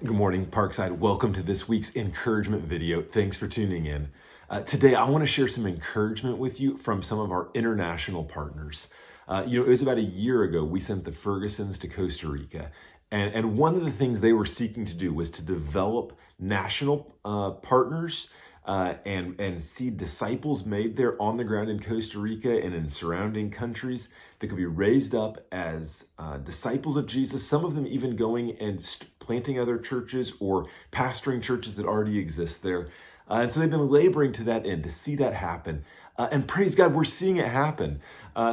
Good morning, Parkside. Welcome to this week's encouragement video. Thanks for tuning in. Today, I want to share some encouragement with you from some of our international partners. It was about a year ago we sent the Fergusons to Costa Rica. And one of the things they were seeking to do was to develop national partners and see disciples made there on the ground in Costa Rica and in surrounding countries that could be raised up as disciples of Jesus, some of them even going and planting other churches or pastoring churches that already exist there. And so they've been laboring to that end, to see that happen. And praise God, we're seeing it happen.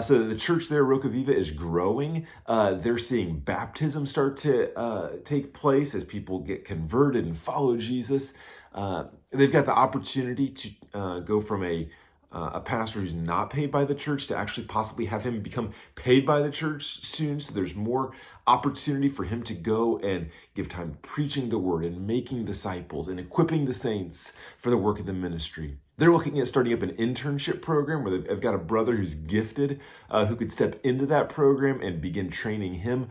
So the church there, Roca Viva, is growing. They're seeing baptism start to take place as people get converted and follow Jesus. They've got the opportunity to go from a pastor who's not paid by the church to actually possibly have him become paid by the church soon. So there's more opportunity for him to go and give time preaching the word and making disciples and equipping the saints for the work of the ministry. They're looking at starting up an internship program where they've got a brother who's gifted who could step into that program and begin training him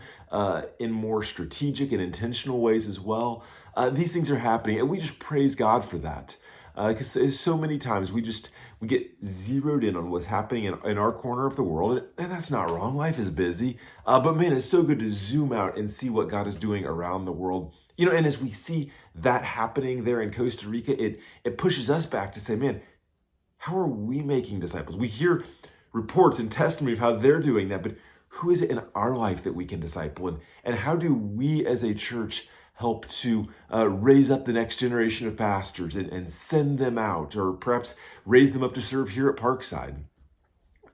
in more strategic and intentional ways as well. These things are happening, and we just praise God for that. Because so many times we get zeroed in on what's happening in our corner of the world, and that's not wrong. Life is busy, but man, it's so good to zoom out and see what God is doing around the world. And as we see that happening there in Costa Rica, it pushes us back to say, man, how are we making disciples? We hear reports and testimony of how they're doing that, but who is it in our life that we can disciple? And how do we as a church help to raise up the next generation of pastors and send them out, or perhaps raise them up to serve here at Parkside?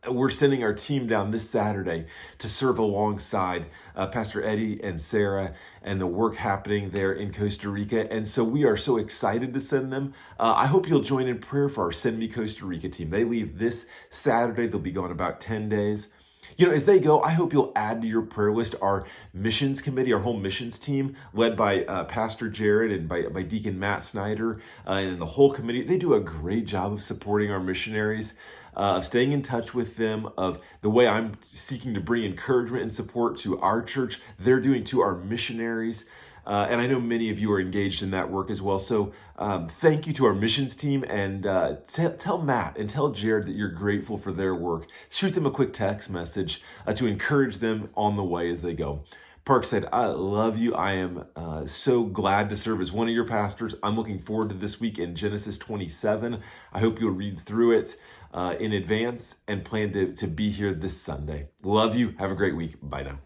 We're sending our team down this Saturday to serve alongside Pastor Eddie and Sarah and the work happening there in Costa Rica. And so we are so excited to send them. I hope you'll join in prayer for our Send Me Costa Rica team. They leave this Saturday. They'll be gone about 10 days. As they go, I hope you'll add to your prayer list our missions committee, our whole missions team, led by Pastor Jared and by Deacon Matt Snyder, and the whole committee. They do a great job of supporting our missionaries, of staying in touch with them, of the way I'm seeking to bring encouragement and support to our church, they're doing to our missionaries. And I know many of you are engaged in that work as well. So thank you to our missions team, and tell Matt and tell Jared that you're grateful for their work. Shoot them a quick text message to encourage them on the way as they go. Parkside, I love you. I am so glad to serve as one of your pastors. I'm looking forward to this week in Genesis 27. I hope you'll read through it in advance and plan to be here this Sunday. Love you. Have a great week. Bye now.